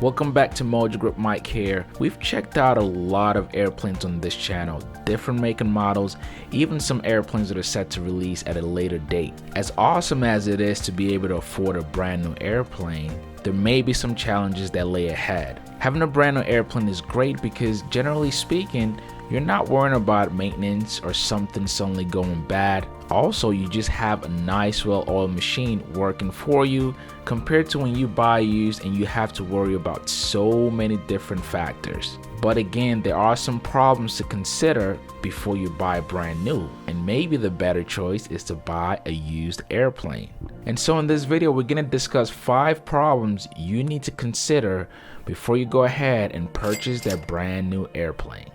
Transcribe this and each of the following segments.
Welcome back to MojoGrip. Mike here. We've checked out a lot of airplanes on this channel, different make and models, even some airplanes that are set to release at a later date. As awesome as it is to be able to afford a brand new airplane, there may be some challenges that lay ahead. Having a brand new airplane is great because generally speaking, you're not worrying about maintenance or something suddenly going bad. Also, you just have a nice well-oiled machine working for you compared to when you buy used and you have to worry about so many different factors. But again, there are some problems to consider before you buy brand new, and maybe the better choice is to buy a used airplane. And so in this video, we're going to discuss 5 problems you need to consider before you go ahead and purchase that brand new airplane.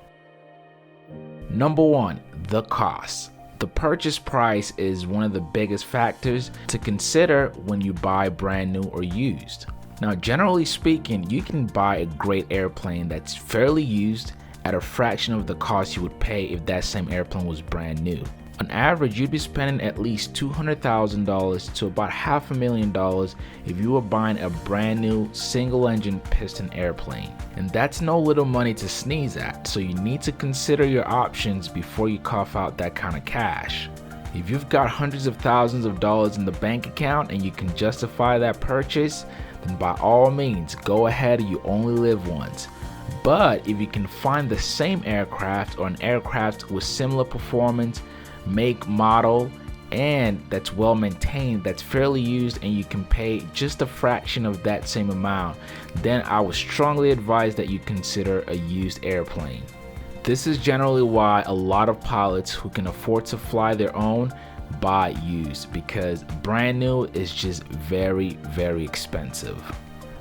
Number 1, the cost. The purchase price is one of the biggest factors to consider when you buy brand new or used. Now, generally speaking, you can buy a great airplane that's fairly used at a fraction of the cost you would pay if that same airplane was brand new. On average, you'd be spending at least $200,000 to about $500,000 if you were buying a brand new single-engine piston airplane. And that's no little money to sneeze at, so you need to consider your options before you cough out that kind of cash. If you've got hundreds of thousands of dollars in the bank account and you can justify that purchase, then by all means, go ahead. You only live once. But if you can find the same aircraft or an aircraft with similar performance, make, model, and that's well maintained, that's fairly used, and you can pay just a fraction of that same amount, then I would strongly advise that you consider a used airplane. This is generally why a lot of pilots who can afford to fly their own buy used, because brand new is just very expensive.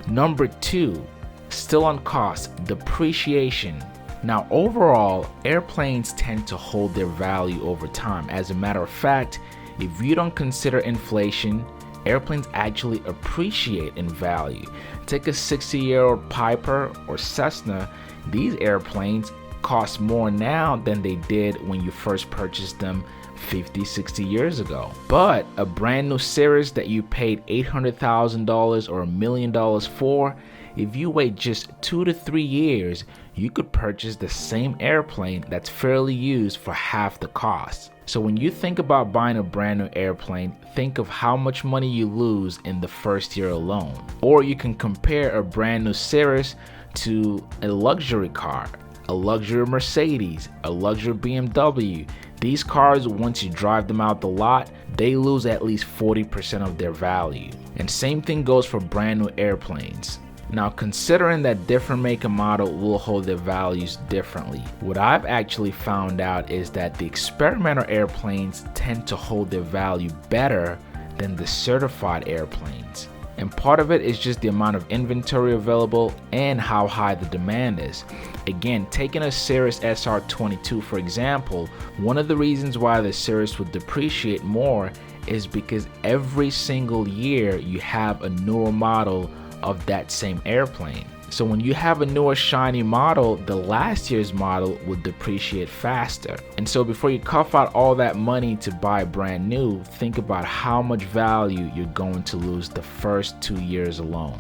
Number 2, still on cost, depreciation. Now, overall, airplanes tend to hold their value over time. As a matter of fact, if you don't consider inflation, airplanes actually appreciate in value. Take a 60-year-old Piper or Cessna. These airplanes cost more now than they did when you first purchased them 50, 60 years ago. But a brand new Cirrus that you paid $800,000 or $1 million for, if you wait just 2 to 3 years, you could purchase the same airplane that's fairly used for half the cost. So when you think about buying a brand new airplane, think of how much money you lose in the first year alone. Or you can compare a brand new Cirrus to a luxury car, a luxury Mercedes, a luxury BMW. These cars, once you drive them out the lot, they lose at least 40% of their value. And same thing goes for brand new airplanes. Now, considering that different make and model will hold their values differently, what I've actually found out is that the experimental airplanes tend to hold their value better than the certified airplanes. And part of it is just the amount of inventory available and how high the demand is. Again, taking a Cirrus SR22 for example, one of the reasons why the Cirrus would depreciate more is because every single year you have a newer model of that same airplane. So when you have a newer shiny model, the last year's model will depreciate faster. And so before you cough out all that money to buy brand new, think about how much value you're going to lose the first 2 years alone.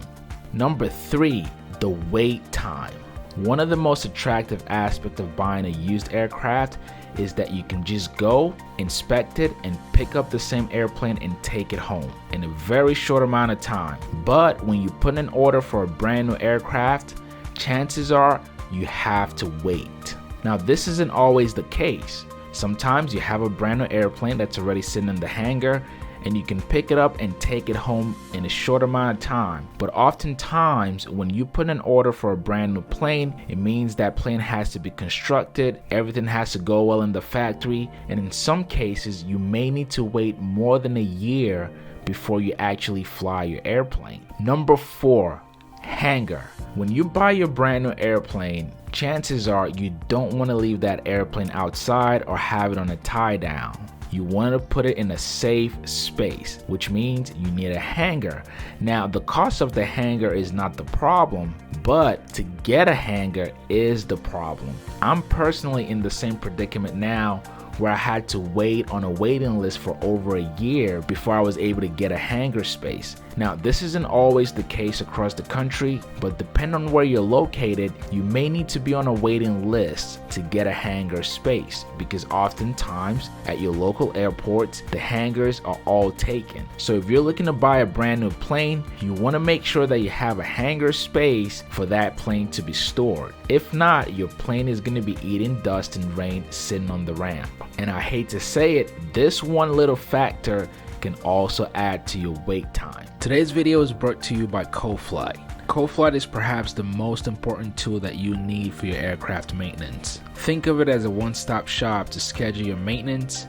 Number 3, the wait time. One of the most attractive aspects of buying a used aircraft is that you can just go, inspect it, and pick up the same airplane and take it home in a very short amount of time. But when you put an order for a brand new aircraft, chances are you have to wait. Now, this isn't always the case. Sometimes you have a brand new airplane that's already sitting in the hangar and you can pick it up and take it home in a short amount of time. But oftentimes, when you put an order for a brand new plane, it means that plane has to be constructed, everything has to go well in the factory, and in some cases, you may need to wait more than a year before you actually fly your airplane. Number 4, hangar. When you buy your brand new airplane, chances are you don't want to leave that airplane outside or have it on a tie down. You want to put it in a safe space, which means you need a hangar. Now, the cost of the hangar is not the problem, but to get a hangar is the problem. I'm personally in the same predicament now where I had to wait on a waiting list for over a year before I was able to get a hangar space. Now, this isn't always the case across the country, but depending on where you're located, you may need to be on a waiting list to get a hangar space, because oftentimes at your local airports, the hangars are all taken. So if you're looking to buy a brand new plane, you want to make sure that you have a hangar space for that plane to be stored. If not, your plane is going to be eating dust and rain sitting on the ramp. And I hate to say it, this one little factor can also add to your wait time. Today's video is brought to you by CoFlight. CoFlight is perhaps the most important tool that you need for your aircraft maintenance. Think of it as a one-stop shop to schedule your maintenance,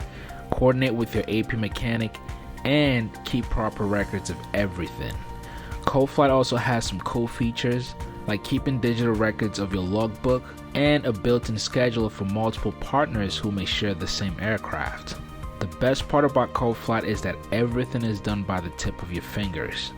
coordinate with your AP mechanic, and keep proper records of everything. CoFlight also has some cool features like keeping digital records of your logbook and a built-in scheduler for multiple partners who may share the same aircraft. The best part about CoFlight is that everything is done by the tip of your fingers.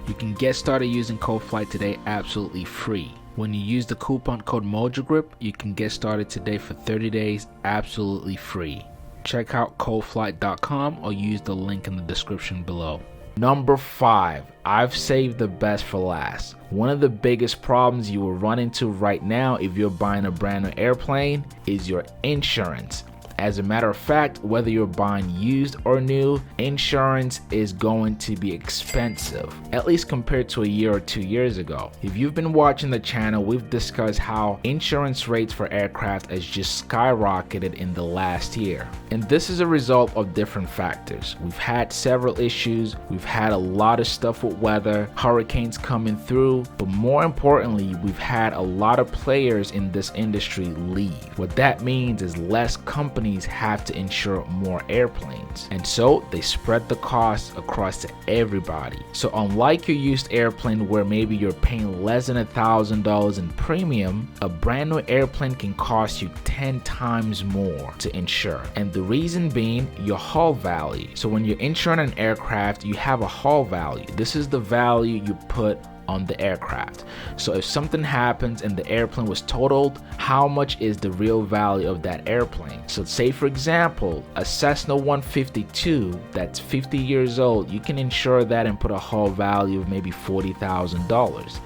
You can get started using CoFlight today absolutely free. When you use the coupon code MojoGrip, you can get started today for 30 days absolutely free. Check out coflight.com or use the link in the description below. Number 5, I've saved the best for last. One of the biggest problems you will run into right now if you're buying a brand new airplane is your insurance. As a matter of fact, whether you're buying used or new, insurance is going to be expensive, at least compared to a year or 2 years ago. If you've been watching the channel, we've discussed how insurance rates for aircraft has just skyrocketed in the last year. And this is a result of different factors. We've had several issues, we've had a lot of stuff with weather, hurricanes coming through, but more importantly, we've had a lot of players in this industry leave. What that means is less companies have to insure more airplanes, and so they spread the cost across to everybody. So unlike your used airplane where maybe you're paying less than $1,000 in premium, a brand new airplane can cost you 10 times more to insure, and the reason being your hull value. So when you're insuring an aircraft, you have a hull value. This is the value you put on the aircraft. So if something happens and the airplane was totaled, how much is the real value of that airplane? So say for example, a Cessna 152 that's 50 years old, you can insure that and put a hull value of maybe $40,000.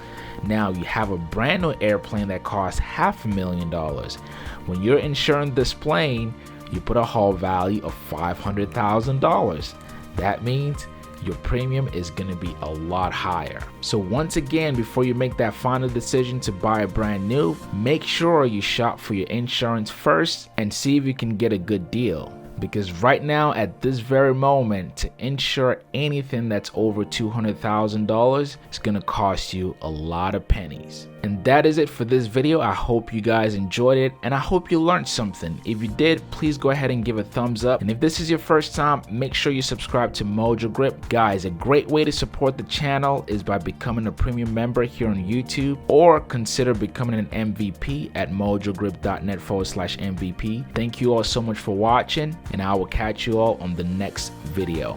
Now you have a brand new airplane that costs $500,000. When you're insuring this plane, you put a hull value of $500,000. That means your premium is going to be a lot higher. So once again, before you make that final decision to buy a brand new, make sure you shop for your insurance first and see if you can get a good deal. Because right now at this very moment, to insure anything that's over $200,000 is going to cost you a lot of pennies. And that is it for this video. I hope you guys enjoyed it and I hope you learned something. If you did, please go ahead and give a thumbs up. And if this is your first time, make sure you subscribe to MojoGrip. Guys, a great way to support the channel is by becoming a premium member here on YouTube, or consider becoming an MVP at mojogrip.net/MVP. Thank you all so much for watching, and I will catch you all on the next video.